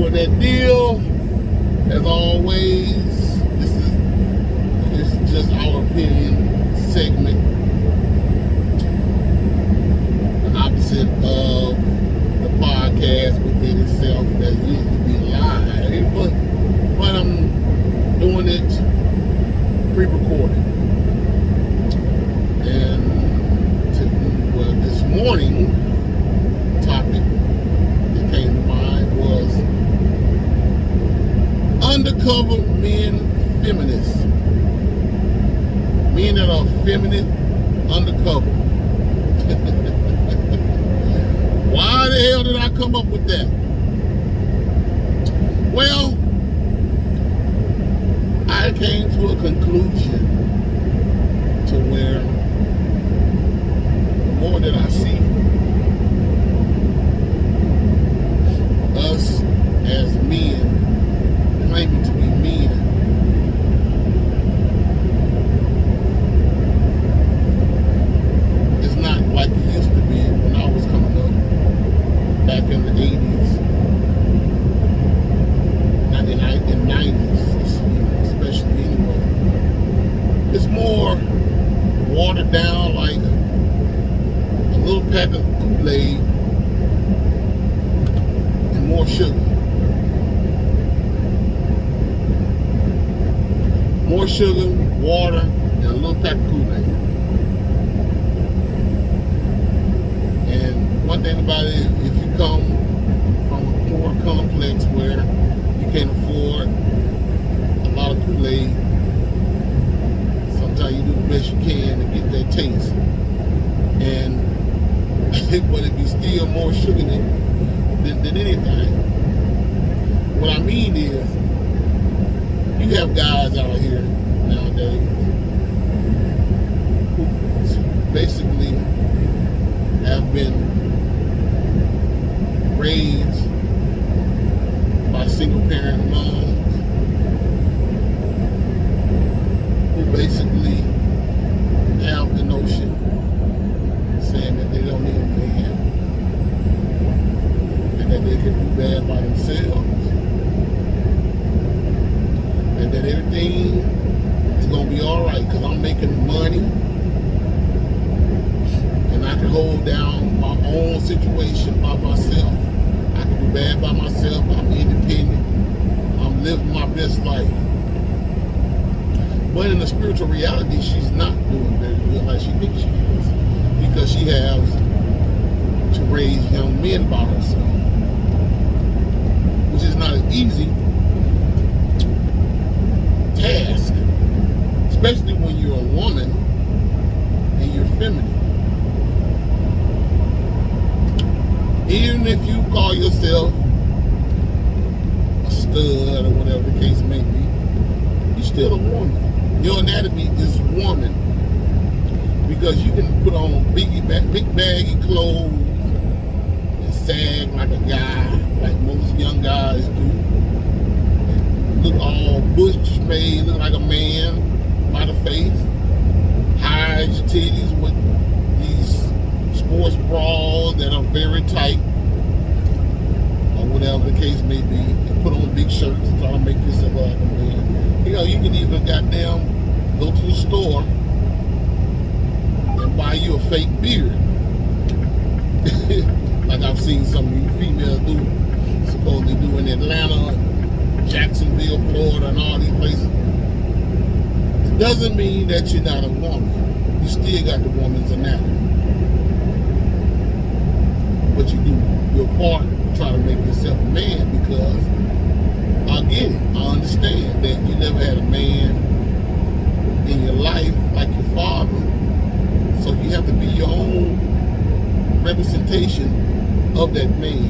know that deal. As always, this is just our opinion segment. The opposite of the podcast within itself that used to be live, but I'm doing it pre-recorded. And this morning topic that came to mind was undercover men feminists. Men that are feminine undercover. Why the hell did I come up with that? Well, I came to a conclusion to where the more that I see us as men claiming to be men, it's not like it used to be when I was coming up back in the 80s and 90s, especially anyway. It's more watered down, like a little pack of Kool-Aid and more sugar. More sugar, water, and a little pack of Kool-Aid. And one thing about it, if you come from a poor complex where you can't afford a lot of Kool-Aid, sometimes you do the best you can to get that taste. And but it be still more sugar than anything. What I mean is, you have guys out here nowadays who basically have been raised by single parent moms who basically have the notion saying that they don't need a man and that they can do bad by themselves and that everything is going to be alright because I'm making money and I can hold down my own situation by myself. I can do bad by myself. I'm independent. I'm living my best life. But in the spiritual reality, she's not doing very good like she thinks she is, because she has to raise young men by herself, which is not an easy task, especially when you're a woman and you're feminine. Even if you call yourself a stud or whatever the case may be, you're still a woman. Your anatomy is woman, because you can put on big baggy clothes and sag like a guy, like most young guys do. Look all bush-made, look like a man by the face. Hide your titties with these sports bras that are very tight, or whatever the case may be. And put on big shirts and try to make yourself like a man. You know, you can even goddamn go to the store and buy you a fake beard. Like I've seen some of you females do, supposedly do in Atlanta, Jacksonville, Florida, and all these places. It doesn't mean that you're not a woman. You still got the woman's anatomy. But you do your part to try to make yourself a man, because I get it. I understand that you never had a man in your life like your father. So you have to be your own representation of that man.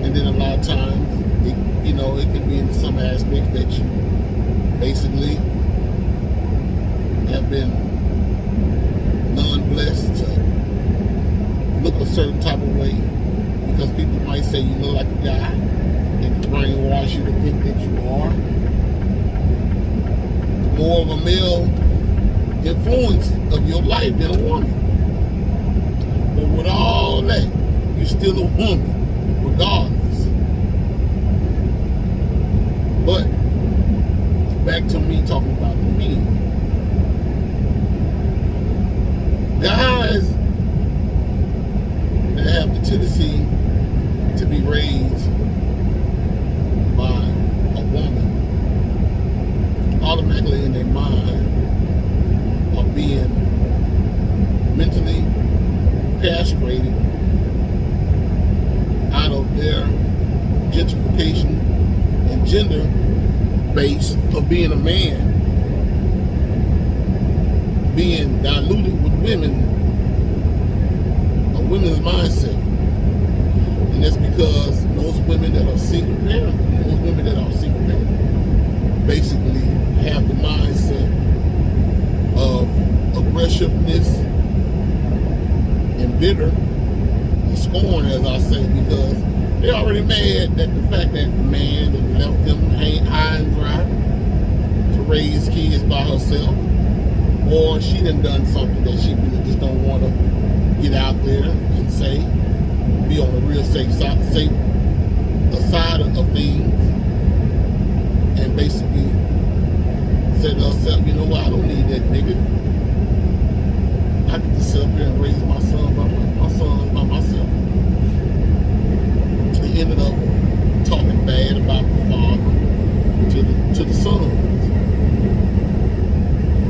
And then a lot of times, it can be in some aspects that you basically have been non-blessed to look a certain type of way, because people might say you look like a guy and brainwash you to think that you are more of a male influence of your life than a woman. But with all that, you're still still a woman, regardless. But back to me talking about the men. Guys that have the tendency to be raised by a woman automatically in their mind are being mentally castrated out of their gentrification and gender base of being a man, being diluted with women, a women's mindset. And that's because most women that are single parent, basically have the mindset of aggressiveness and bitter and scorn, as I say, because they're already mad at the fact that the man that left them high and dry to raise kids by herself, or she done something that she really just don't want to get out there and say, be on the real safe side of things, and basically said to herself, you know what, I don't need that nigga. I can just sit up here and raise my son by myself. He ended up talking bad about the father to the sons.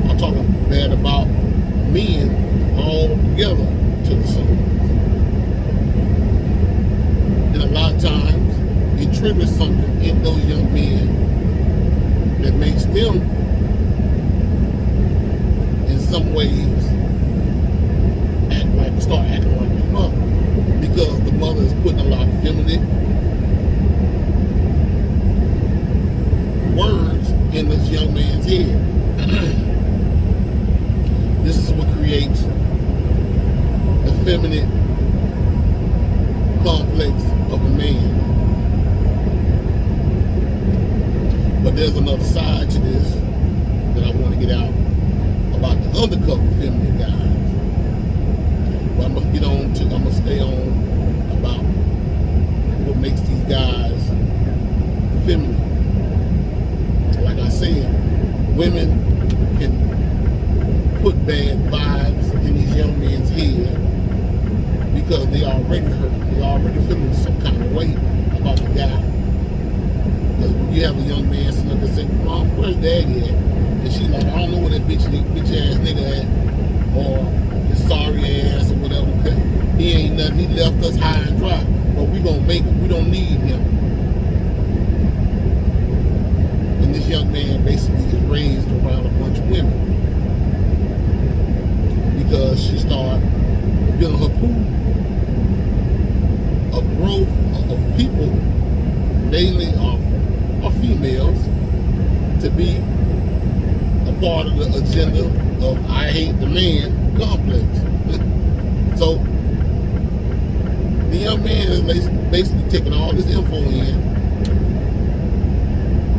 I'm talking bad about men all together to the sons. And a lot of times it triggers something in those young men that makes them in some ways start acting like the mother, because the mother is putting a lot of feminine words in this young man's head. This is what creates the feminine complex of a man. But there's another side to this that I want to get out about the undercover feminine guys. But I'm gonna stay on about what makes these guys feminine. Like I said, women can put bad vibes in these young men's head because they already hurt. They already feeling some kind of way about the guy. Because when you have a young man sitting up and say, Mom, where's Daddy at? And she's like, I don't know where that bitch ass nigga at, or his sorry ass or whatever. He ain't nothing. He left us high and dry. But we gonna make it. We don't need him. And this young man basically is raised around a bunch of women because she started building her pool of growth of people, mainly are females, to be a part of the agenda of I hate the man complex. So the young man is basically taking all this info in,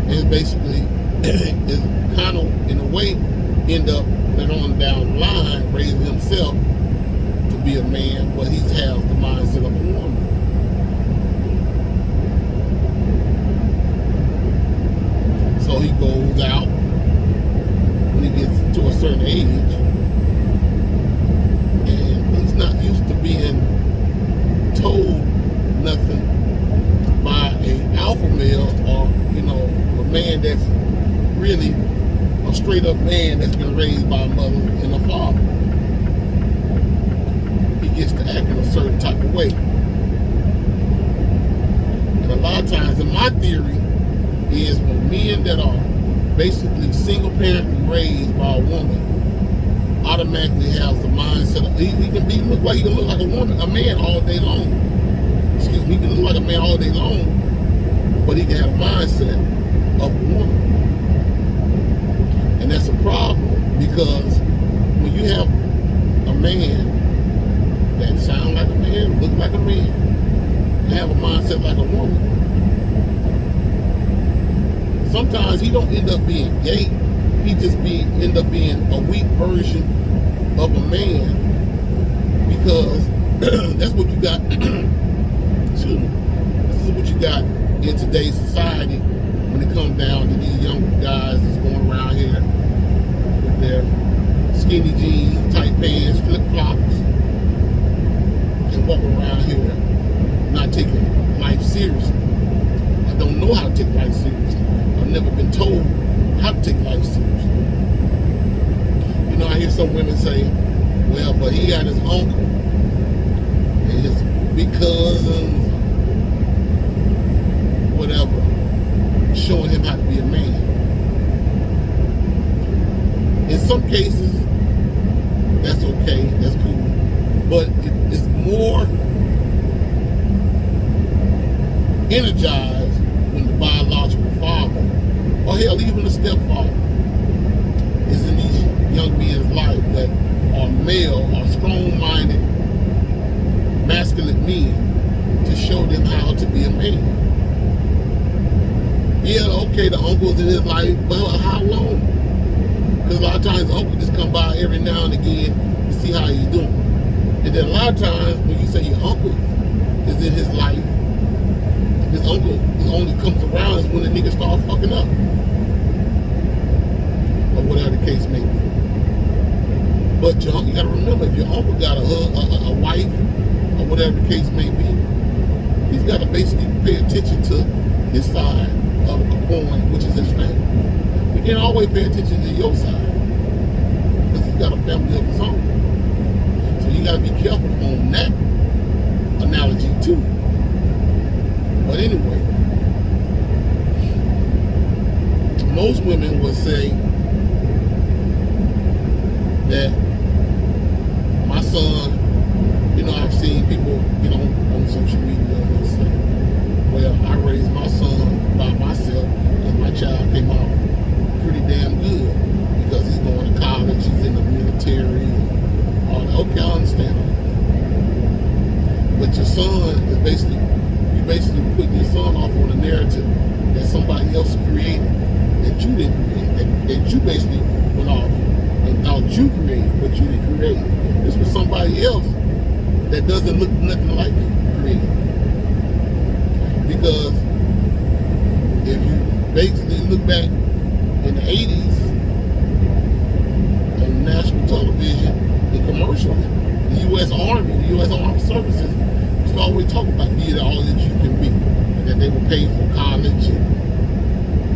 and basically is kind of in a way end up later on down the line raising himself to be a man, but he has the mindset of a woman. So he goes out when he gets to a certain age, and he's not used to being told nothing by an alpha male, or a man that's really a straight up man that's been raised by a mother and a father. He gets to act in a certain type of way. And a lot of times, in my theory, is when men that are basically single parent raised by a woman automatically has the mindset of he can look like a woman, a man all day long. Excuse me, he can look like a man all day long, but he can have a mindset of a woman. And that's a problem, because when you have a man that sounds like a man, look like a man, and have a mindset like a woman, sometimes he don't end up being gay. He just end up being a weak version of a man, because that's what you got today's society when it comes down to these young guys that's going around here with their skinny jeans, tight pants, flip-flops, and walking around here not taking life seriously. I don't know how to take life seriously. I've never been told how to take life seriously. You know, I hear some women say, well, but he got his uncle and his big cousins, whatever, showing him how to be a man. In some cases, that's okay, that's cool. But it's more energized when the biological father, or hell, even the stepfather, is in these young men's life that are male, are strong-minded, masculine men, to show them how to be a man. Yeah, okay, the uncle's in his life, but how long? Because a lot of times the uncle just come by every now and again to see how he's doing. And then a lot of times when you say your uncle is in his life, his uncle only comes around is when the nigga start fucking up. Or whatever the case may be. But you gotta remember, if your uncle got a wife, or whatever the case may be, he's gotta basically pay attention to his side of the coin, which is his family. You can't always pay attention to your side, because he's got a family of his own. So you gotta be careful on that analogy too. But anyway, most women would say that my son, you know, I've seen people, you know, on social media and say, well, I raised my son by myself and my child came out pretty damn good because he's going to college, he's in the military, and all that. Okay, I understand all that. But your son is basically putting your son off on a narrative that somebody else created, that you didn't create, that you basically went off and thought you created, but you didn't create. This was somebody else that doesn't look nothing like you created. Because if you basically look back in the 80s on national television, the commercials, the U.S. Army, the U.S. Armed Services, always talk about being all that you can be, and that they will pay for college, and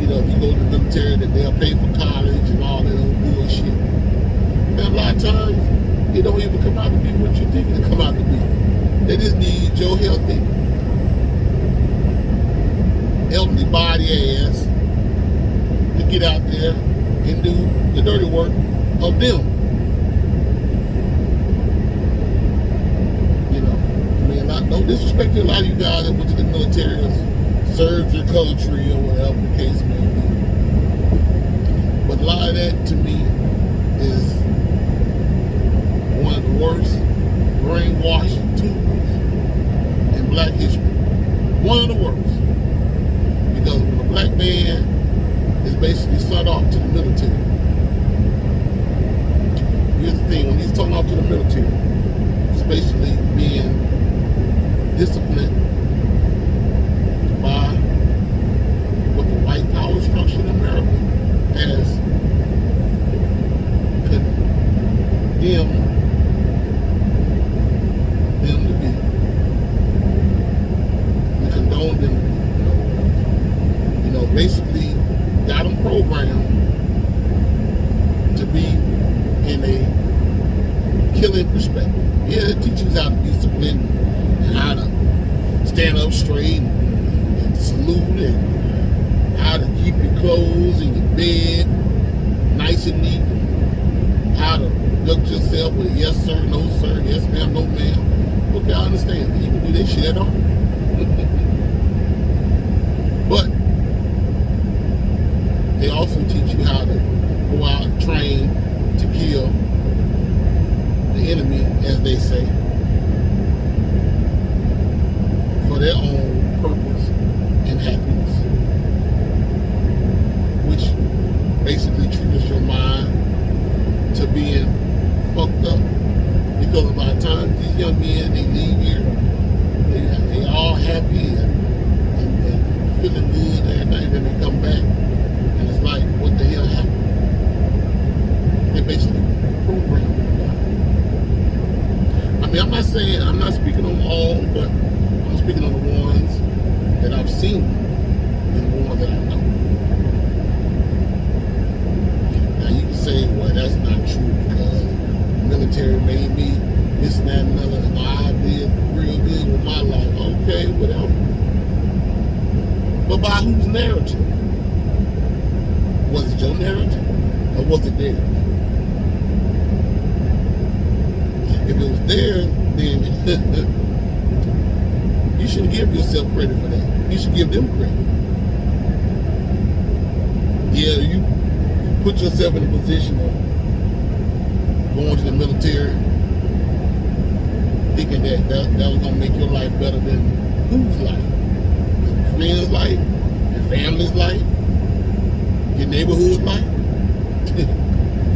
you know, if you go to the military, that they'll pay for college and all that old bullshit. And a lot of times, it don't even come out to be what you think it come out to be. They just need your healthy, elderly body ass to get out there and do the dirty work of them. No disrespect to a lot of you guys that went to the military or served your country or whatever the case may be. But a lot of that to me is one of the worst brainwashing tools in black history. One of the worst. Because when a black man is basically sent off to the military, here's the thing, when he's sent off to the military, he's basically being disciplined by what the white power structure in America has condemned them to be. We condone them to be. You know, basically got them programmed to be in a killing perspective. Yeah, it teaches you how to be disciplined and how to stand up straight and salute, and how to keep your clothes in your bed nice and neat, and how to conduct yourself with a yes sir, no sir, yes ma'am, no ma'am. Okay, I understand. You can do that shit at all. But they also teach you how to go out and train to kill the enemy, as they say, for their own purpose and happiness, which basically triggers your mind to being fucked up. Because a lot of times these young men, they leave here, they narrative? Was it your narrative or was it theirs? If it was theirs, then you shouldn't give yourself credit for that. You should give them credit. Yeah, you put yourself in a position of going to the military, thinking that was going to make your life better than whose life? Your friend's life? Your family's life? Your neighborhood's life?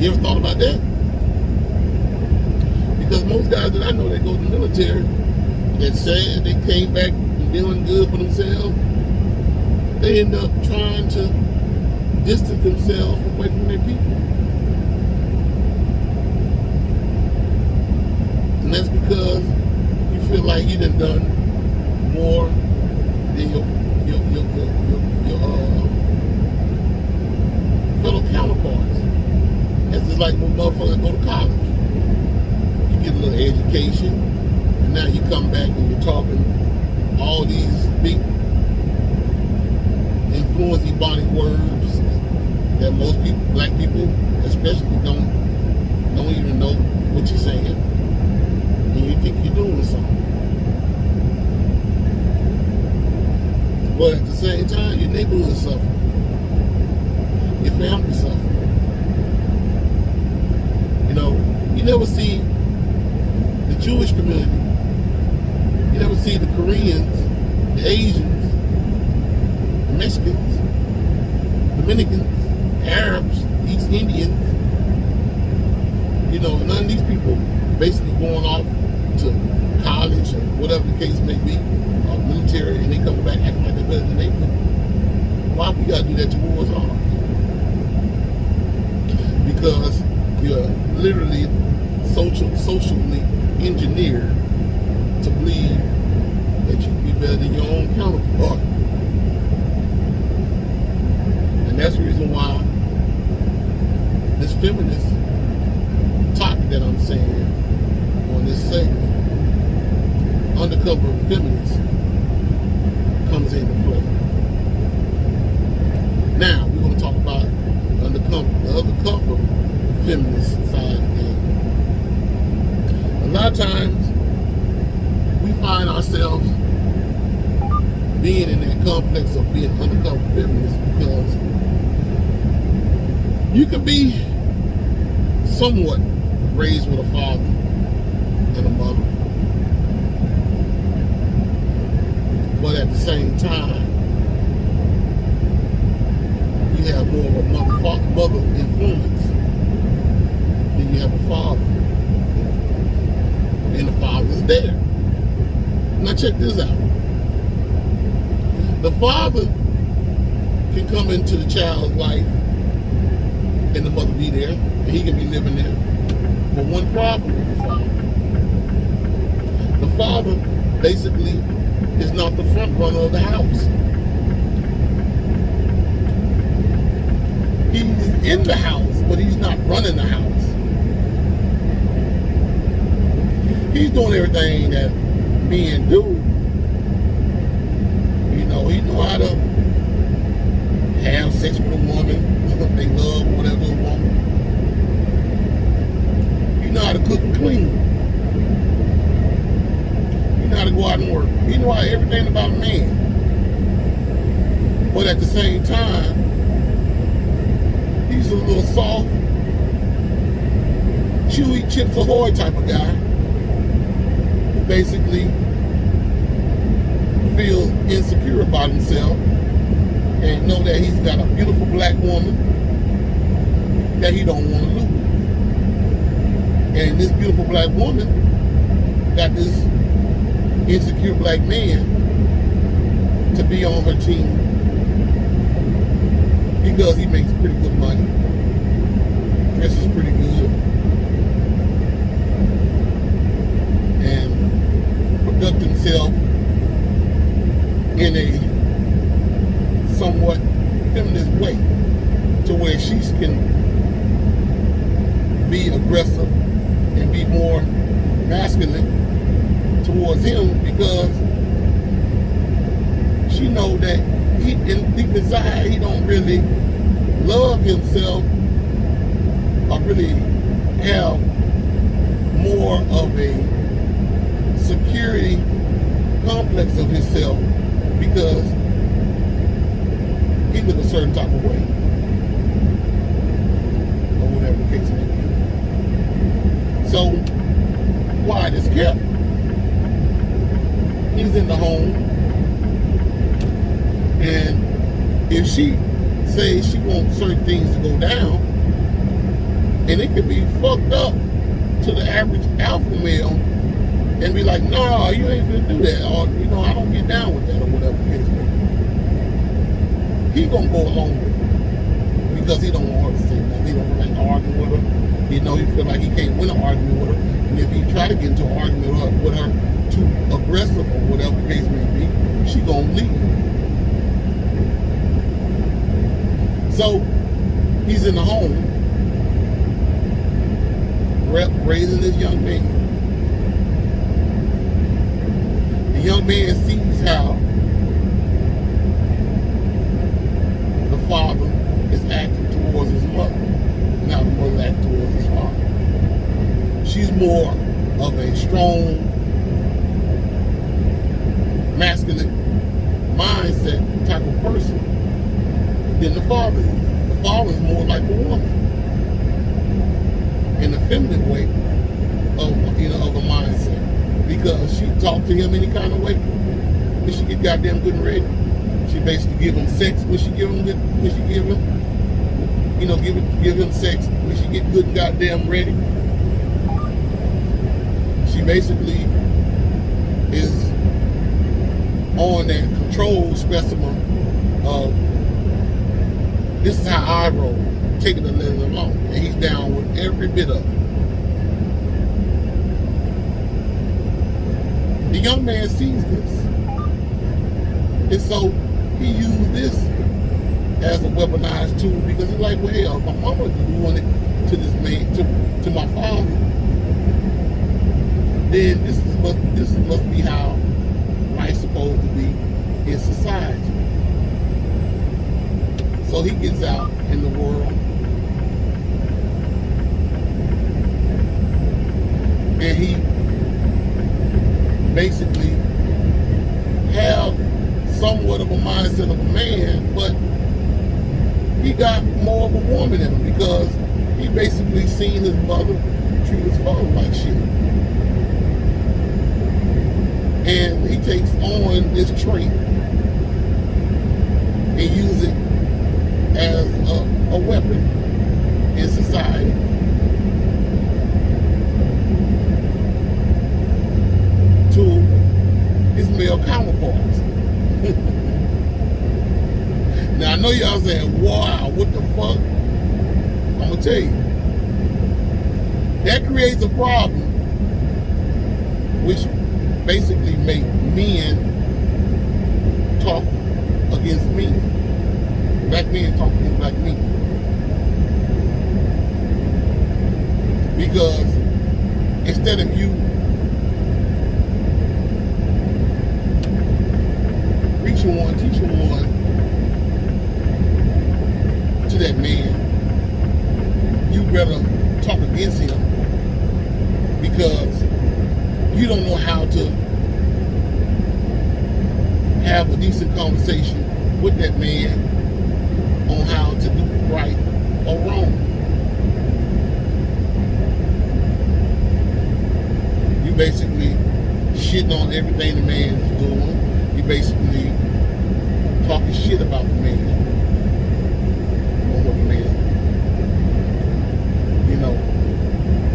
You ever thought about that? Because most guys that I know that go to the military, that said they came back feeling good for themselves, they end up trying to distance themselves away from their people. And that's because you feel like you done more than your fellow counterparts. That's just like when motherfuckers go to college. You get a little education, and now you come back and you're talking all these big influence ebonic words that most people, black people especially, don't even know what you're saying, and you think you're doing something. But at the same time, your neighborhood suffering, your family suffering. You know, you never see the Jewish community. You never see the Koreans, the Asians, the Mexicans, Dominicans, Arabs, East Indians. You know, none of these people basically going off to college or whatever the case may be, or military, and they come back acting like they're better than they do. Why we gotta do that towards ours? Because you're literally socially engineered to believe that you can be better than your own counterpart. And that's the reason why this feminist topic that I'm saying on this segment, undercover feminist, comes into play. Now, we're going to talk about the undercover feminist side of things. A lot of times, we find ourselves being in that complex of being undercover feminist because you can be somewhat raised with a father and a mother, but at the same time, you have more of a mother influence than you have a father, and the father's there. Now check this out. The father can come into the child's life and the mother be there, and he can be living there. But one problem with the father basically is not the front runner of the house. He's in the house, but he's not running the house. He's doing everything that men do. You know, he know how to have sex with a woman, they love whatever a woman. You know how to cook and clean. You know how to go out and work. You know everything about a man. But at the same time, he's a little soft, chewy Chips Ahoy type of guy who basically feels insecure about himself and know that he's got a beautiful black woman that he don't want to lose. And this beautiful black woman got this insecure black man to be on her team because he makes pretty good money, dresses pretty good, and conduct himself in a somewhat feminist way to where she can be aggressive and be more masculine towards him because she know that deep inside, he don't really love himself or really have more of a security complex of himself because he look a certain type of way or whatever the case may be. So quiet is kept. He's in the home, and if she says she wants certain things to go down, and it could be fucked up to the average alpha male and be like, no, you ain't gonna do that, or I don't get down with that, or whatever the case may be. He gonna go along with it because he don't want her to say nothing. He don't feel like arguing with her. He feel like he can't win an argument with her, and if he try to get into an argument with her too aggressive or whatever the case may be, she gonna leave. So he's in the home raising this young man. The young man sees how the father is acting towards his mother and how the mother acts towards his father. She's more of a strong, masculine mindset type of person than the father is. The father is more like a woman in a feminine way of a mindset, because she talk to him any kind of way, and she get goddamn good and ready. She basically give him sex when she give him give him sex when she get good and goddamn ready. She basically is on that control specimen of this is how I roll, taking it along, and he's down with every bit of it. The young man sees this, and so he used this as a weaponized tool because he's like, well, hell, my mama doing it to this man, to my father, then this must be how life's supposed to be in society. So he gets out in the world, and he basically have somewhat of a mindset of a man, but he got more of a woman in him because he basically seen his mother treat his father like shit. And he takes on this trait and use it as a weapon in society. To his male counterparts. Now I know y'all saying, wow, what the fuck? I'm gonna tell you. That creates a problem which basically make men talk against men. Black men talk against black men. Because instead of you reaching one, teaching one to that man, you better talk against him because you don't know how to have a decent conversation with that man on how to do right or wrong. You basically shitting on everything the man is doing. You basically talking shit about the man. On what the man,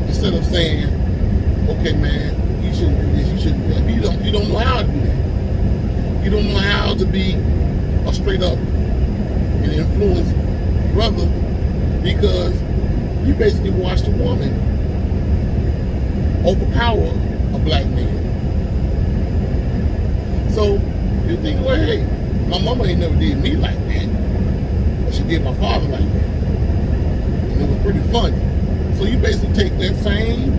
instead of saying, okay man, you shouldn't do this, you shouldn't do that. You don't know how to do that. You don't know how to be a straight up and influence brother because you basically watched a woman overpower a black man. So you think, well, hey, my mama ain't never did me like that, but she did my father like that, and it was pretty funny. So you basically take that same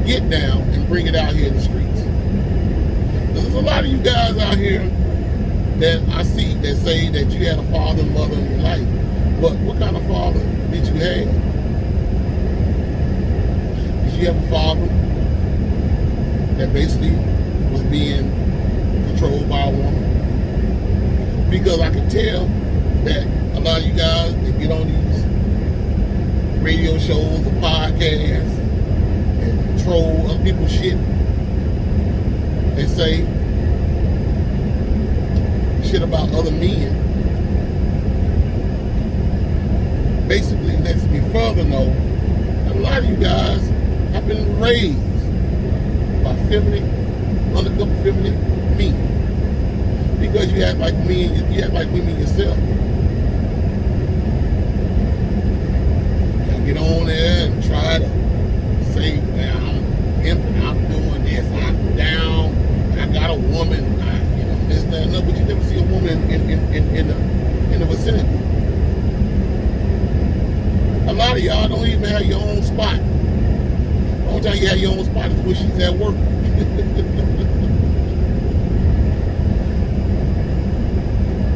get down and bring it out here in the streets. There's a lot of you guys out here that I see that say that you had a father and mother in your life. But what kind of father did you have? Did you have a father that basically was being controlled by a woman? Because I can tell that a lot of you guys, they get on these radio shows or podcasts and troll other people's shit and say shit about other men. Basically lets me further know that a lot of you guys have been raised by feminine, undercover feminine men. Because you act like men, you act like women yourself. Get on there and try to say, well, I'm pimping, I'm doing this, I'm down, I got a woman, this, that, and that, but you never see a woman in the vicinity. A lot of y'all don't even have your own spot. The only time you have your own spot is when she's at work.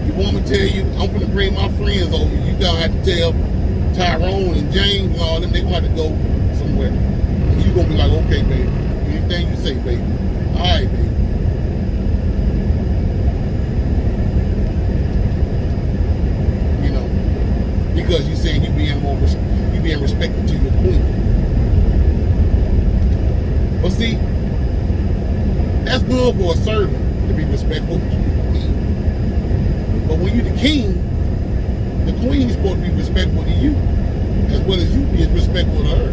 Your woman tell you, I'm gonna bring my friends over, you gonna have to tell Tyrone and James and all them, they gonna have to go somewhere. And you gonna be like, okay, baby. Anything you say, baby. All right, baby. You know, because you saying you being respected to your queen. But see, that's good for a servant to be respectful to your queen. But when you the king, the queen is supposed to be respectful to you, as well as you be respectful to her.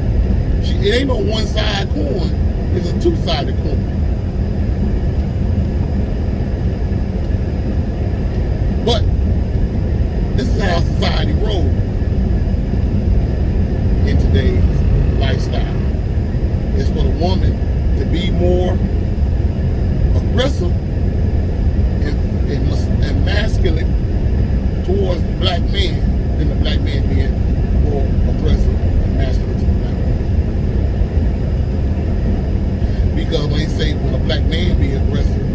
It ain't no one-sided coin, it's a two-sided coin. But this is how society rolls in today's lifestyle. It's for the woman to be more aggressive and masculine towards the black man than the black man being more aggressive and masculine to the black man. Because when they say when a black man be aggressive,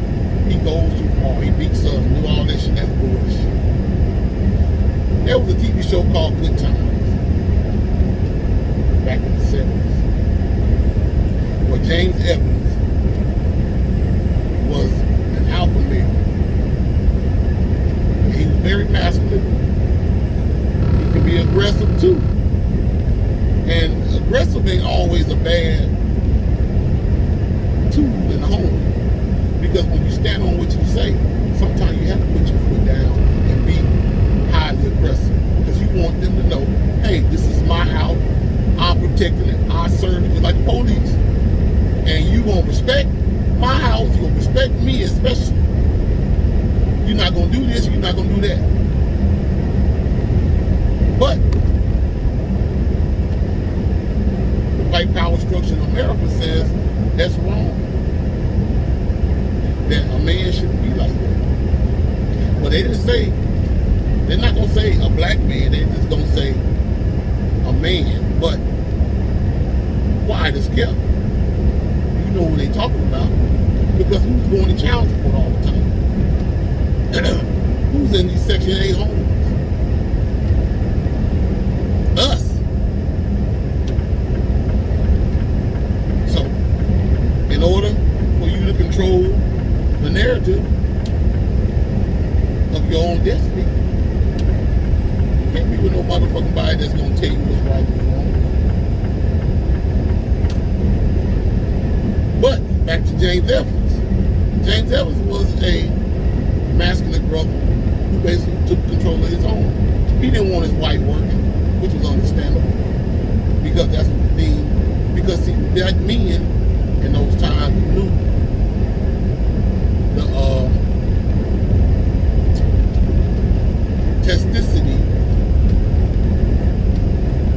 he goes too far, he beats up and do all that shit, that's bullshit. There was a TV show called Good Times back in the 70s where James Evans was an alpha male. He was very masculine. He can be aggressive too. And aggressive ain't always a bad tool in the home. Because when you stand on what you say, sometimes you have to put your foot down and be highly aggressive. Because you want them to know, hey, this is my house. I'm protecting it. I serve it like the police. And you gonna respect my house. You gonna respect me especially. You're not going to do this, you're not going to do that. But the white power structure in America says that's wrong. That a man shouldn't be like that. But they didn't say, they're not going to say a black man, they're just going to say a man. But why this kept? You know who they talking about. Because who's going to child support all the time? Who's in these Section 8 homes? Us. So, in order for you to control the narrative of your own destiny, you can't be with no motherfucking body that's going to tell you what's right and wrong. But, back to James Evans. James Evans was a masculine brother who basically took control of his home. He didn't want his wife working, which was understandable, because that's the thing. Because see, black men in those times knew the testicity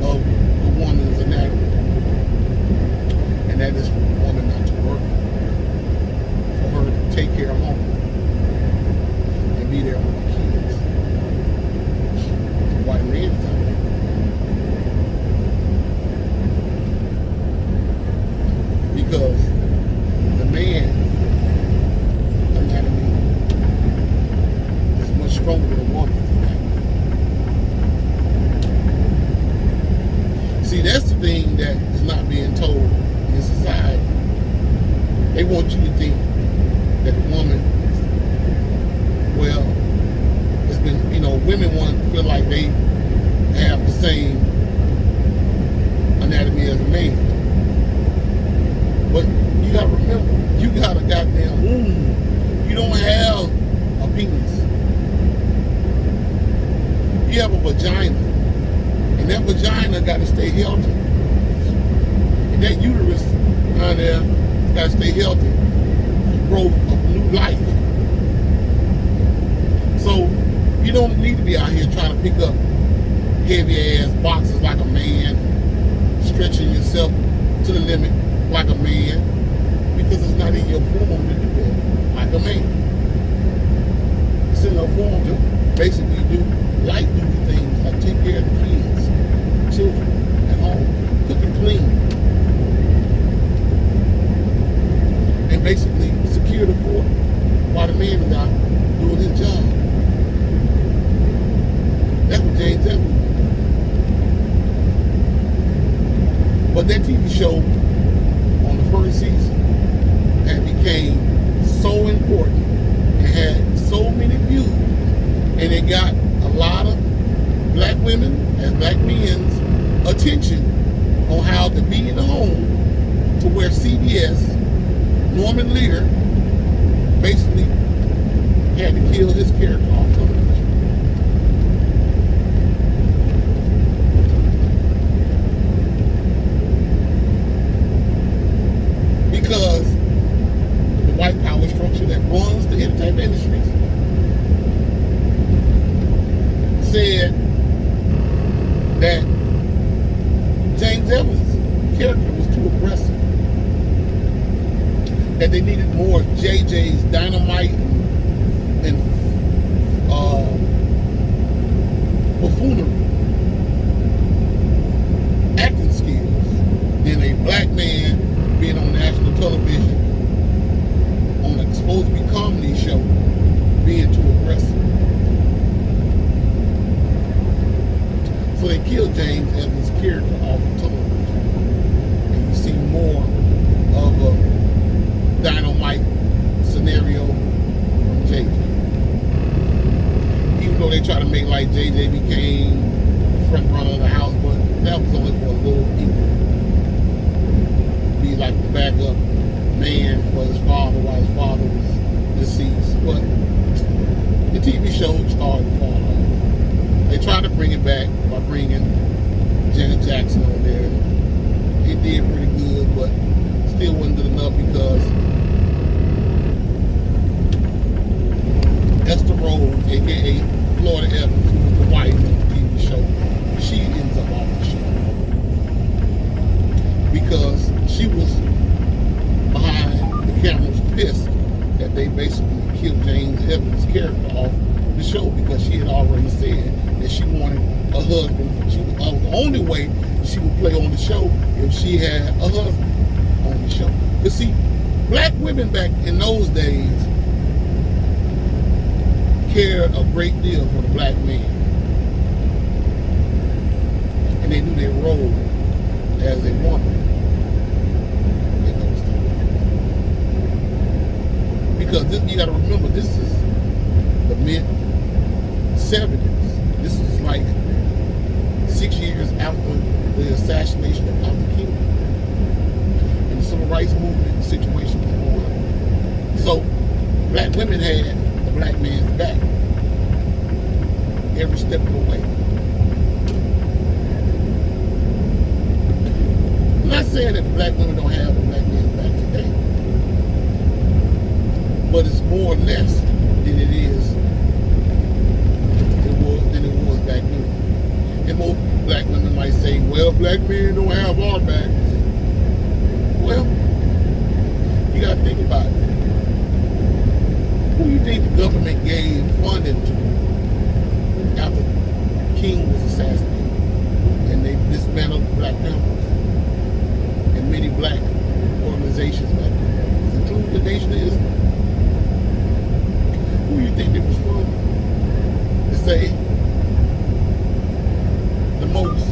of the woman's anatomy, and that is for the woman not to work, for her to take care of home. Be there with the kids. Why the man is out there? Because the man anatomy stronger than a woman. See, that's the thing that is not being told in society. They want you to think that the woman, well, it's been, women want to feel like they have the same anatomy as a man. But you gotta remember, you got a goddamn womb. You don't have a penis. You have a vagina. And that vagina got to stay healthy. And that uterus down there got to stay healthy for growth of new life. So you don't need to be out here trying to pick up heavy ass boxes like a man, stretching yourself to the limit like a man, because it's not in your form to do that like a man. It's in your form to basically do light duty things like take care of the kids, children at home, cook and clean, and basically secure the fort while the man is out doing his job. That's what James Evans did. But that TV show on the first season had became so important and had so many views, and it got a lot of black women and black men's attention on how to be in the home, to where CBS, Norman Lear, basically had to kill his character off television. Because the white power structure that runs the entertainment industries said that James Evans' character was too aggressive, that they needed more JJ's dynamite and buffoonery acting skills than a black man being on national television on a supposed to be comedy show being too aggressive. So they killed James Evans' character off of television, and you see more of a dynamite scenario from JJ. Even though they try to make like JJ became the front runner of the house, but that was only for a little people. Be like the backup man for his father while his father was deceased. But the TV show started to fall off. They tried to bring it back by bringing Janet Jackson on there. It did pretty good, but still wasn't good enough because Esther Rose, aka Florida Evans, who was the wife of the TV show, she ends up off the show because she was behind the cameras pissed that they basically killed James Evans' character off the show, because she had already said that she wanted a husband. The only way she would play on the show if she had a husband on the show. But see, black women back in those days cared a great deal for the black man, and they knew their role as a woman in those times. Because this, you got to remember, this is the mid-70s. This is like 6 years after the assassination of Dr. King, and the civil rights movement situation was going on. So black women had the black man's back every step of the way. I'm not saying that the black women don't have the black man's back today, but it's more or less than it was back then. And most black women might say, well, black men don't have our backs. Well, you gotta think about it. Who do you think the government gave funding to after King was assassinated? And they dismantled the Black Panthers and many black organizations back then, including the Nation of Islam. Who do you think they was funding? say the most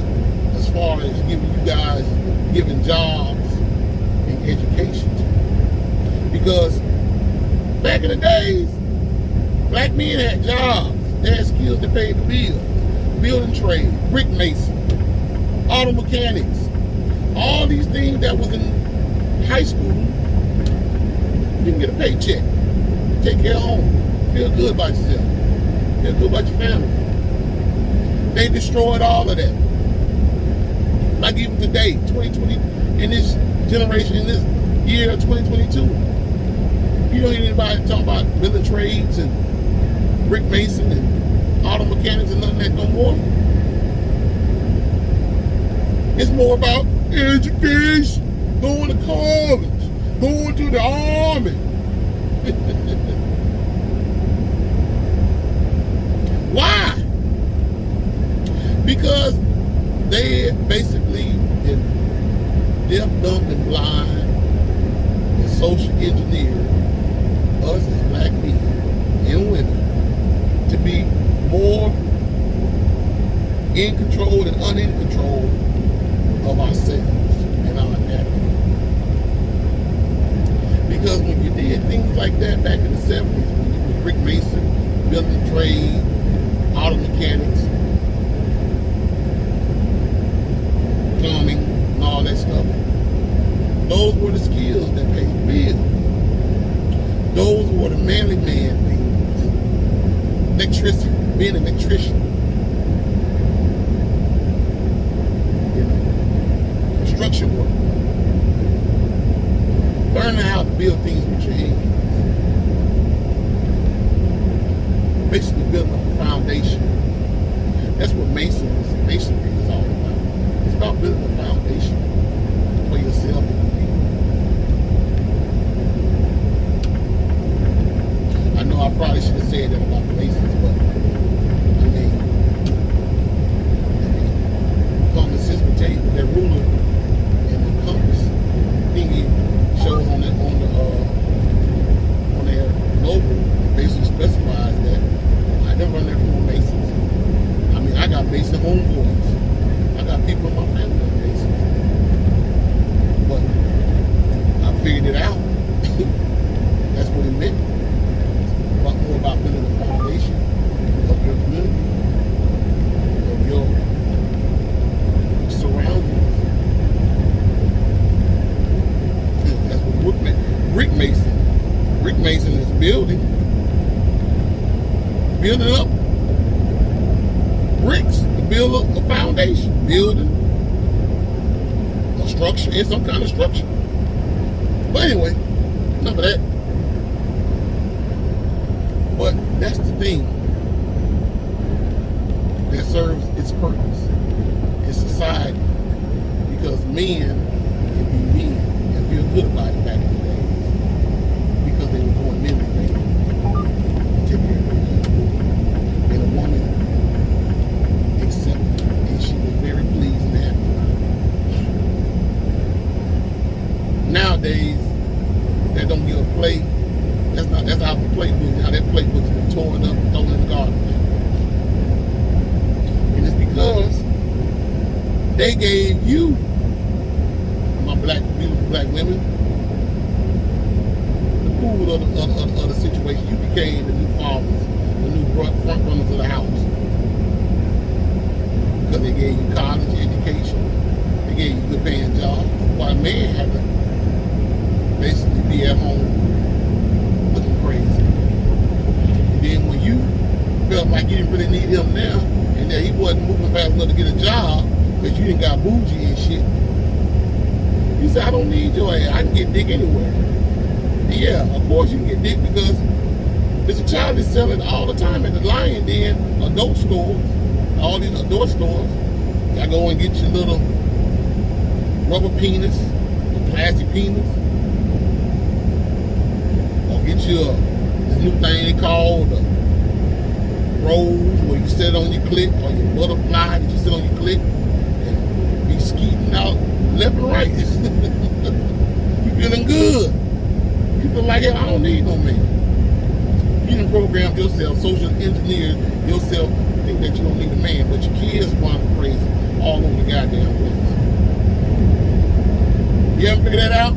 as far as giving you guys, giving jobs and education. Because back in the days, black men had jobs. They had skills to pay the bills. Building trade, brick mason, auto mechanics, all these things that was in high school. You can get a paycheck, take care of home, feel good about yourself, feel good about your family. They destroyed all of that. Like even today, 2020, in this generation, in this year of 2022, you don't hear anybody talk about building trades and brick mason and auto mechanics and none of that no more. It's more about education, going to college, going to the army. Why? Because they basically been deaf, dumb, and blind and social engineered us as black men and women to be more in control and in control of ourselves and our anatomy. Because when you did things like that back in the 70s, when you were brick mason, building trade, auto mechanics, plumbing, and all that stuff, those were the skills that paid the bill. Those were the manly man things. Electricity, being an electrician, you know, construction work, learning how to build things with your hands, basically building up a foundation. That's what masonry is all about. It's about building a foundation for yourself and your people. I know I probably should have said that about the masons, but I mean, common sense will tell you that ruler and the compass thingy shows on their logo basically specifies that I never run there from masons. I mean, I got mason homeboys. I got people in my family that are masons. But I figured it out. That's what it meant. More about building a foundation of your community, of your surroundings. That's what brick mason is building up bricks to build a foundation, building a structure in some kind of structure. But anyway, enough of that. But that's the thing that serves its purpose in society, because men can be men and feel good about it back in the day because they were doing men things to take care of them. And a woman accepted it, and she was very pleased and happy about it. Nowadays, they don't give a play. That's how the playbook, how that playbook's been torn up and thrown in the garbage. And it's because they gave you, my beautiful black women, the pool of the situation. You became the new fathers, the new front runners of the house. Because they gave you college education, they gave you good paying jobs, while a man had to basically be at home looking crazy. And then when you felt like you didn't really need him now, and that he wasn't moving fast enough to get a job because you didn't got bougie and shit, you said, I don't need your ass. I can get dick anywhere. And yeah, of course you can get dick because there's a child that's selling all the time at the Lion Den, adult stores, all these adult stores. You go and get your little rubber penis, or plastic penis. Get you this new thing they call the rose, where you sit on your clit, or your butterfly that you sit on your clit and be skeeting out left and right. You feeling good. You feel like, hey, I don't need no man. You done programmed yourself, social engineered yourself, think that you don't need a man, but your kids want crazy all over the goddamn place. You ever figure that out?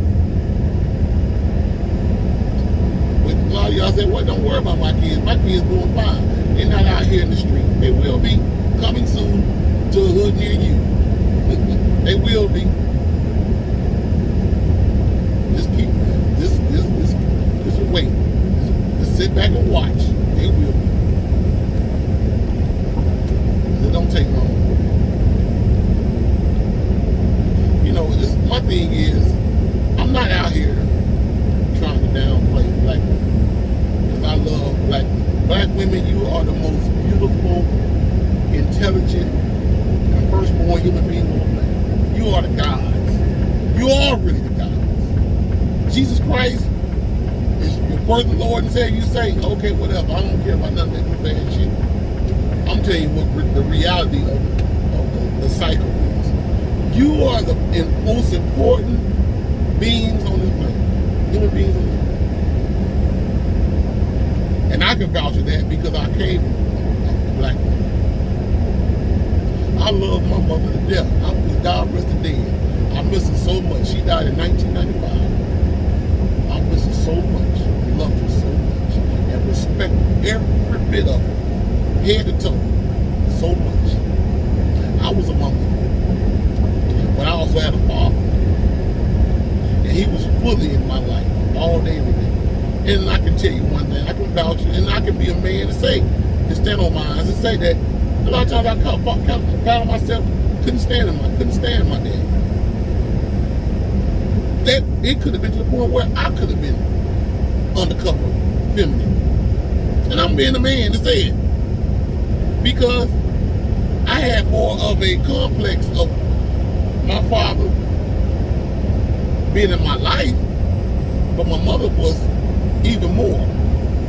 With a lot of y'all say, well, don't worry about my kids. My kids doing fine. They're not out here in the street. They will be coming soon to a hood near you. They will be. Just keep this wait. Just sit back and watch. They will be. It don't take long. You know, my thing is, I'm not out here trying to downplay black women, because I love black women. Black women, you are the most beautiful, intelligent, and firstborn human being on the planet. You are the gods. You are really the gods. Jesus Christ is your personal Lord and Savior. You say, okay, whatever. I don't care about none of that bad shit. I'm telling you what the reality of the cycle is. You are the most important beings on this planet. Human beings on this planet. And I can vouch for that because I came from a black woman. I love my mother to death. God rest her dead. I miss her so much. She died in 1995. I miss her so much. Loved her so much. And respect every bit of her. Head to toe. So much. I was a mama. But I also had a father. And he was fully in my life. All day, every day. And I can tell you one thing. I can vouch, and I can be a man to say, to stand on my eyes and say that a lot of times I found myself couldn't stand my dad. That it could have been to the point where I could have been undercover feminine. And I'm being a man to say it. Because I had more of a complex of my father being in my life, but my mother was even more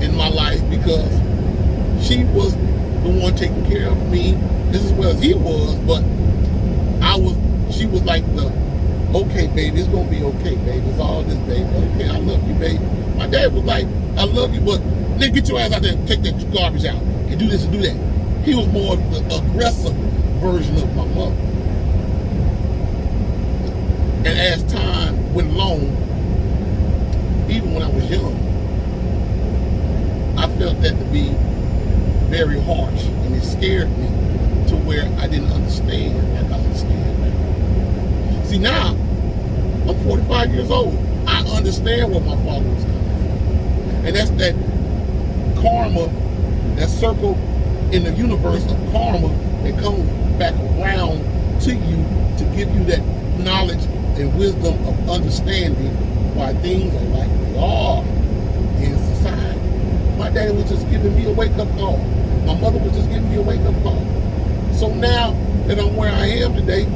in my life because she was the one taking care of me just as well as he was, but she was like the, okay, baby, it's gonna be okay, baby, it's all this, baby, okay, I love you, baby. My dad was like, I love you, but then get your ass out there and take that garbage out and do this and do that. He was more of the aggressive version of my mother. And as time went along, even when I was young, I felt that to be very harsh, and it scared me to where I didn't understand like I understand now. See, now I'm 45 years old. I understand where my father was coming from, and that's that karma, that circle in the universe of karma that comes back around to you to give you that knowledge and wisdom of understanding why things are like they are in society. My daddy was just giving me a wake-up call. My mother was just giving me a wake-up call. So now that I'm where I am today,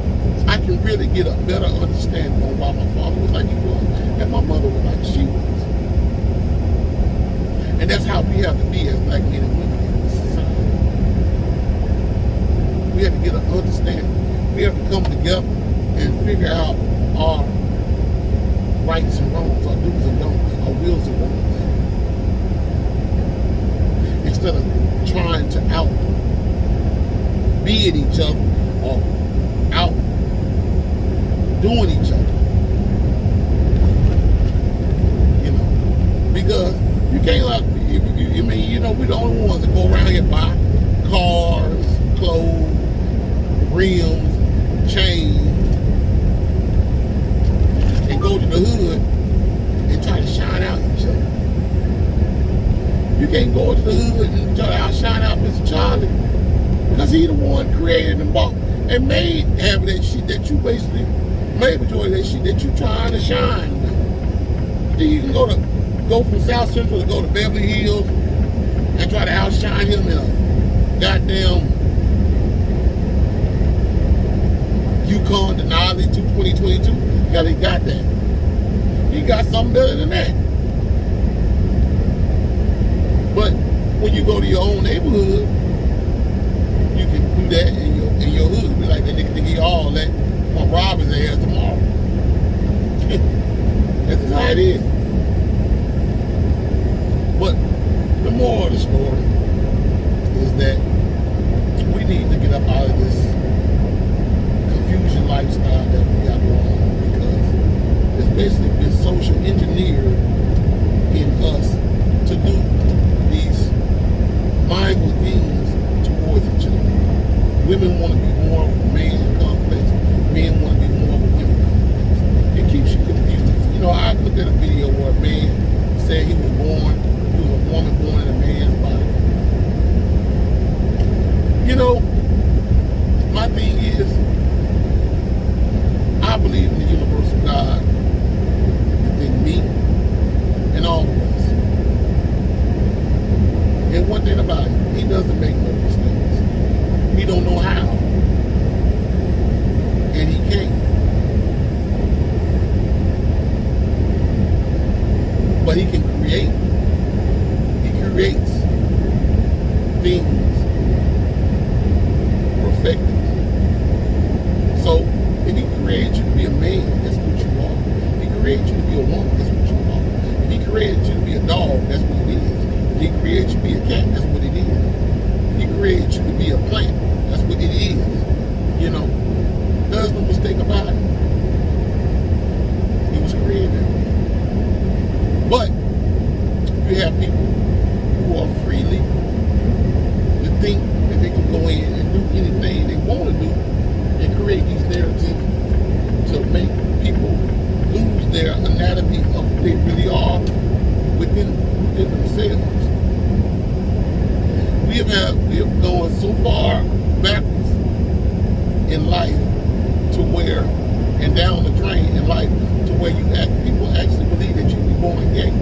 I can really get a better understanding on why my father was like he was and my mother was like she was. And that's how we have to be as black men and women in this society. We have to get an understanding. We have to come together and figure out our rights and wrongs, our do's and don'ts, our wills and wants. Instead of trying to out-bid each other or out-doing each other. You know, because you can't like, I mean, you know, we're the only ones that go around here and buy cars, clothes, rims, chains, and go to the hood and try to shine out each other. You can't go to the hood and try to outshine out Mr. Charlie because he the one created and bought and made half of that shit that you basically made majority of that shit that you trying to shine. Then you can go from South Central to go to Beverly Hills and try to outshine him in a goddamn Yukon Denali 2022. Yeah, he got that. He got something better than that. But when you go to your own neighborhood, you can do that in your hood. Be like, that nigga think he all that. I'm gonna rob his ass tomorrow. That's just how it is. But the moral of the story is that we need to get up out of this confusion lifestyle that we got going on, because it's basically been social engineered in us to do these mindful things towards each other. Women want to be more of a man complex. Men want to be more of a women complex. It keeps you confused. You know, I looked at a video where a man said he was a woman born in a man's body. You know, my thing is, I believe in the universal God within me and all of us. And one thing about it, he doesn't make no mistakes. He don't know how. And he can't. But he can create. He creates things perfectly. So if he created you to be a man, that's what you are. If he created you to be a woman, that's what you are. If he created you to be a dog, that's what it is. If he created you to be a cat, that's what it is. If he created you to be a plant, that's what it is. You know, there's no mistake about it. He was created that way. But you have people who are freely to think that they can go in and do anything they want to do and create these narratives to make people lose their anatomy of who they really are within themselves. We have gone so far backwards in life to where, and down the drain in life to where people actually believe that you were born gay.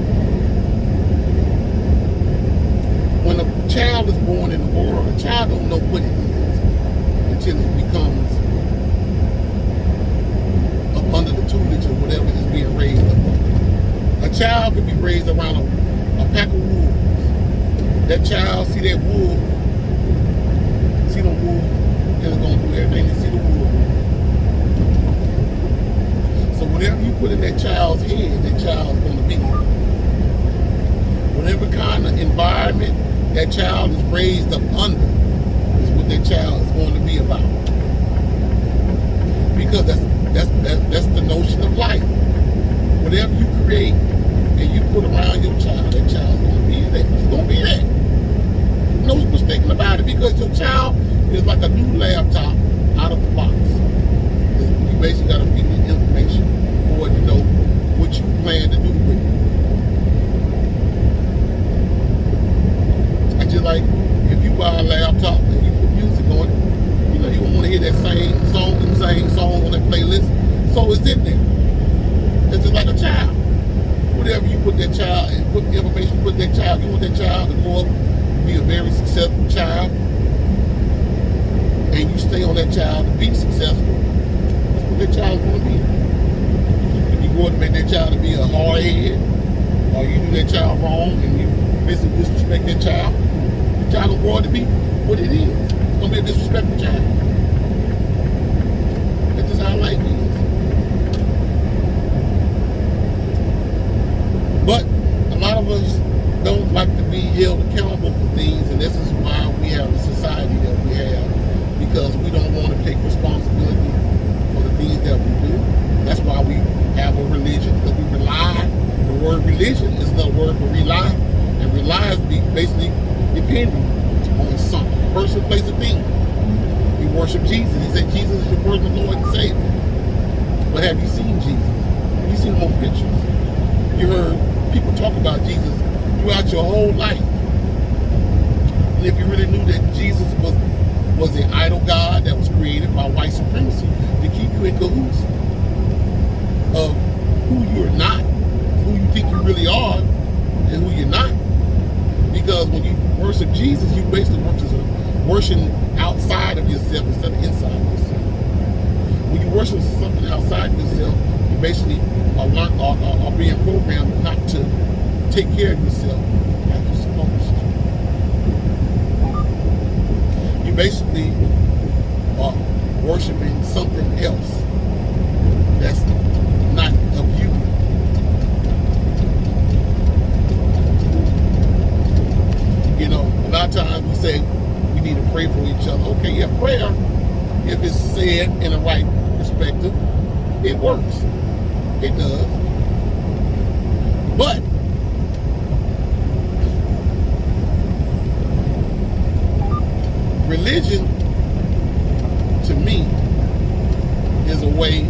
When a child is born in the world, a child don't know what it is until it becomes up under the tutelage or whatever is being raised up under. A child could be raised around a pack of wolves. That child see that wolf, see the wolf, and it's gonna do everything to see the wolf. So whatever you put in that child's head, that child's gonna be. Whatever kind of environment that child is raised up under is what that child is going to be about. Because that's the notion of life. Whatever you create and you put around your child, that child's going to be that. It's going to be that. No mistaking about it, because your child is like a new laptop out of the box. You basically got to feed it information for it to know what you plan to do with it. Just like if you buy a laptop and you put music on it, you know you don't want to hear that same song on that playlist. So it's in there. It's just like a child. Whatever you put that child and put the information you put that child, you want that child to grow up to be a very successful child, and you stay on that child to be successful. That's what that child's going to be. If you grow up to make that child to be a hard head, or you do that child wrong and you basically disrespect that child, the child will grow up to be what it is. It's going to be a disrespectful child. That's just how life is. But a lot of us don't like to be held accountable for things, and this is why we have the society that we have, because we don't want to take responsibility for the things that we do. That's why we have a religion, because we rely. The word religion is another word for rely, and rely is basically depending on something, person, place, or thing. We worship Jesus. He said Jesus is your personal Lord and Savior. But have you seen Jesus? Have you seen him on pictures? You heard people talk about Jesus throughout your whole life. And if you really knew that Jesus was the idol God that was created by white supremacy to keep you in cahoots of who you're not, who you think you really are, and who you're not. Because when you worship Jesus, you basically worshiping outside of yourself instead of inside of yourself. When you worship something outside of yourself, you basically are being programmed not to take care of yourself like you're supposed to. You basically are worshiping something else that's not of you. lot of times we say we need to pray for each other. Okay, yeah, prayer, if it's said in the right perspective, it works. It does. But religion, to me, is a way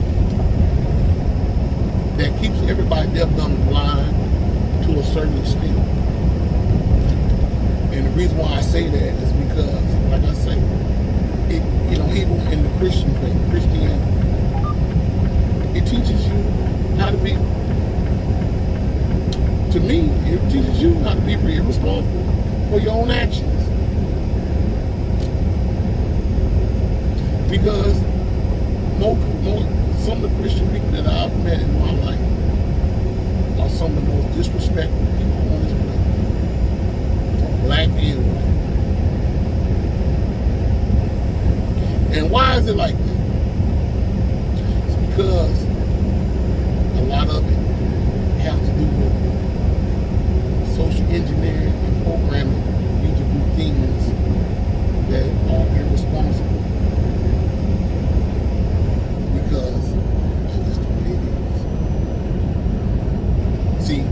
that keeps everybody deaf, dumb, and blind to a certain extent. And the reason why I say that is because, like I say, it, even in the Christian faith, Christianity, it teaches you how to be, to me, it teaches you how to be responsible for your own actions. Because some of the Christian people that I've met in my life are some of the most disrespectful people on this planet, black and white. And why is it like that? It's because a lot of it has to do with social engineering and programming you to do things that are irresponsible. Because that's just the way it is. See,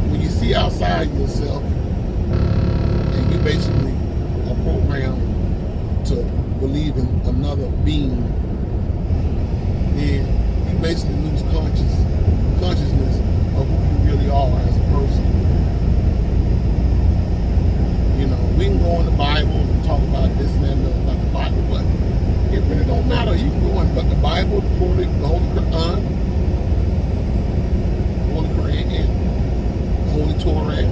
when you see outside yourself and you basically are programmed to believe in another being, then you basically lose consciousness of who you really are as a person. We can go in the Bible and talk about this and that and about the Bible, but it really don't matter. You can go in but the Bible, the Holy Quran, and the Holy Torah,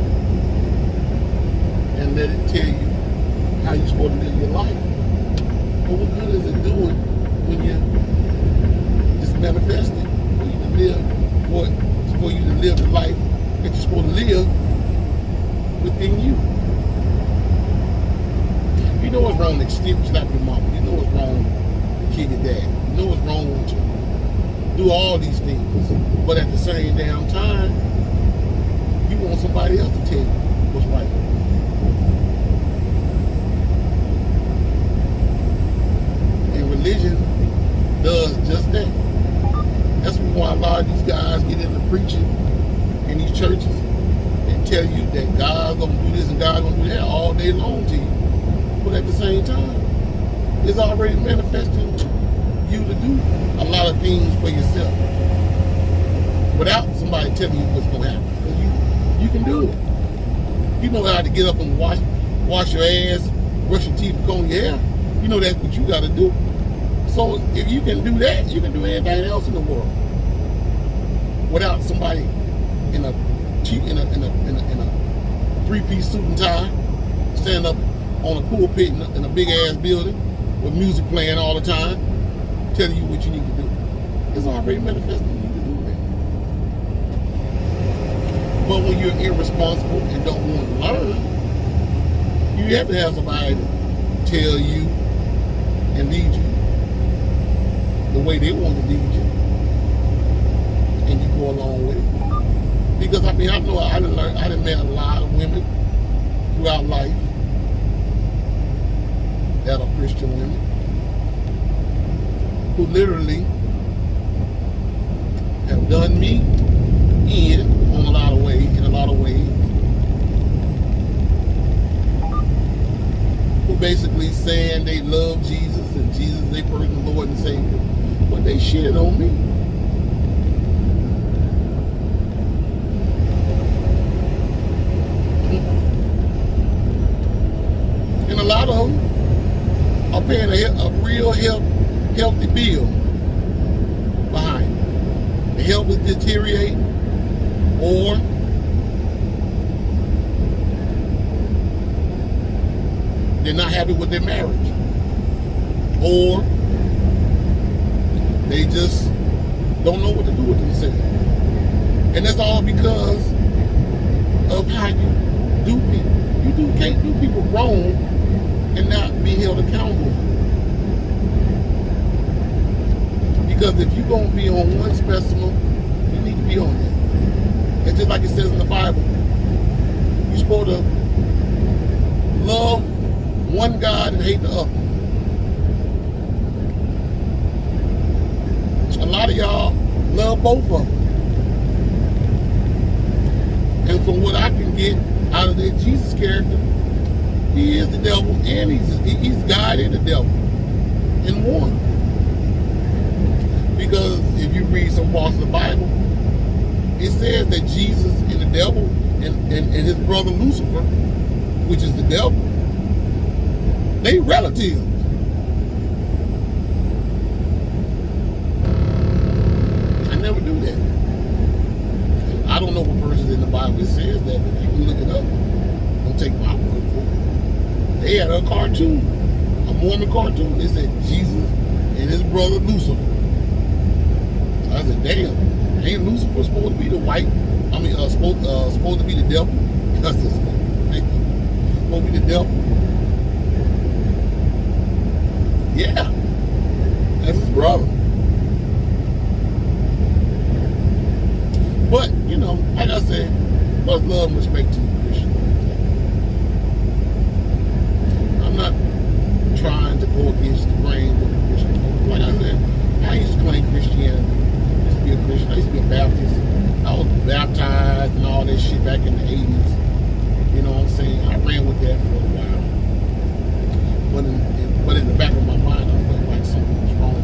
and let it tell you how you're supposed to live your life. But what good is it doing when you just manifest it for you to live the life that you're supposed to live within you? You know what's wrong to slap your mama. You know what's wrong to kill your dad. You know what's wrong to do all these things. But at the same damn time, you want somebody else to tell you what's right. And religion does just that. That's why a lot of these guys get into preaching in these churches and tell you that God's gonna do this and God's gonna do that all day long to you. But at the same time, it's already manifesting you to do a lot of things for yourself without somebody telling you what's going to happen. Because you can do it. You know how to get up and wash your ass, brush your teeth, and comb your hair. You know that's what you got to do. So if you can do that, you can do anything else in the world without somebody in a three-piece suit and tie stand up on a pulpit in a big ass building with music playing all the time, telling you what you need to do. It's already manifesting you to do that. But when you're irresponsible and don't want to learn, you have to have somebody to tell you and lead you the way they want to lead you, and you go along with it. Because I know I done met a lot of women throughout life that are Christian women who literally have done me in a lot of ways, who basically saying they love Jesus and Jesus is their personal Lord and Savior, but they shit on me. And a lot of them are paying a real healthy bill behind it. The health is deteriorating, or they're not happy with their marriage, or they just don't know what to do with themselves. And that's all because of how you do people. You can't do people wrong and not be held accountable. Because if you're going to be on one specimen, you need to be on that. It's just like it says in the Bible. You're supposed to love one God and hate the other. A lot of y'all love both of them. And from what I can get out of that Jesus character, he is the devil and he's God and the devil in one. Because if you read some parts of the Bible, it says that Jesus and the devil and his brother Lucifer, which is the devil, they relatives. I never do that. I don't know what verses in the Bible it says that, but you can look it up. Don't take my word for it. They had a cartoon, a Mormon cartoon. They said Jesus and his brother Lucifer. So I said, damn, ain't Lucifer supposed to be the white? I mean, supposed to be the devil? Because it's supposed to be the devil. Yeah, that's his brother. But, you know, like I said, much love and respect to you, Christian. I'm not trying to go against the grain with the Christian folks. Like I said, I used to claim Christianity. I used to be a Christian. I used to be a Baptist. I was baptized and all that shit back in the 80s. You know what I'm saying? I ran with that for a while. But in the back of my mind, I felt like something was wrong.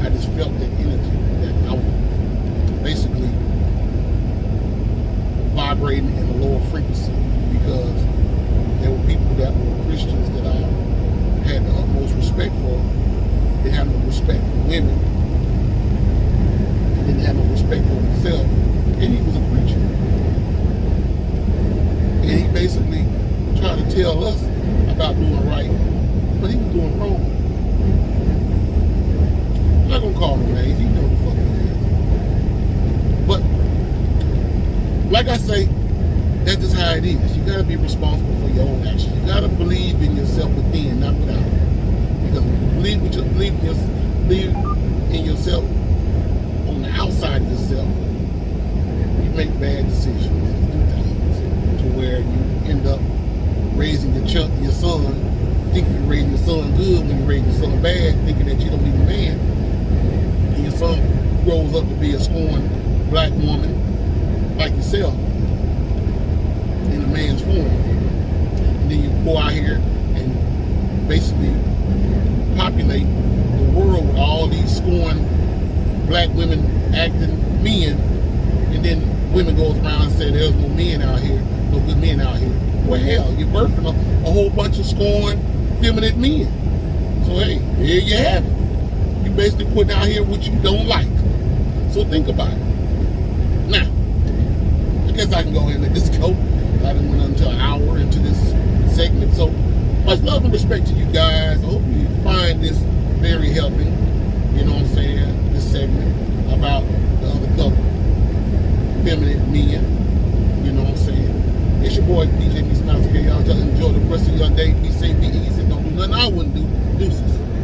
I just felt that energy that I was basically vibrating in a lower frequency, because there were people that were Christians that I had the utmost respect for. They had no respect for women. He didn't have no respect for himself. And he was a preacher. And he basically tried to tell us about doing right, but he was doing wrong. I'm not gonna call him names. He know the fuck he is. But like I say, that's just how it is. You gotta be responsible for your own actions. You gotta believe in yourself within, not without. Because when you believe in yourself on the outside of yourself, you make bad decisions and do things to where you end up raising your son, thinking you're raising your son good when you're raising your son bad, thinking that you don't need a man. And your son grows up to be a scorned black woman like yourself in a man's form. And then you go out here and basically populate the world with all these scorned black women acting men, and then women goes around and say there's no men out here, no good men out here. Well, hell, you're birthing a whole bunch of scorned feminine men. So hey, here you have it. You basically putting out here what you don't like. So think about it. Now, I guess I can go ahead and let this go. I done went until an hour into this segment. So much love and respect to you guys. I hope you find this very helping. You know what I'm saying? This segment about the undercover feminine men. You know what I'm saying? It's your boy DJ Meets Mouse. Okay, y'all just enjoy the rest of your day. Be safe, be easy. Don't do nothing I wouldn't do. Deuces.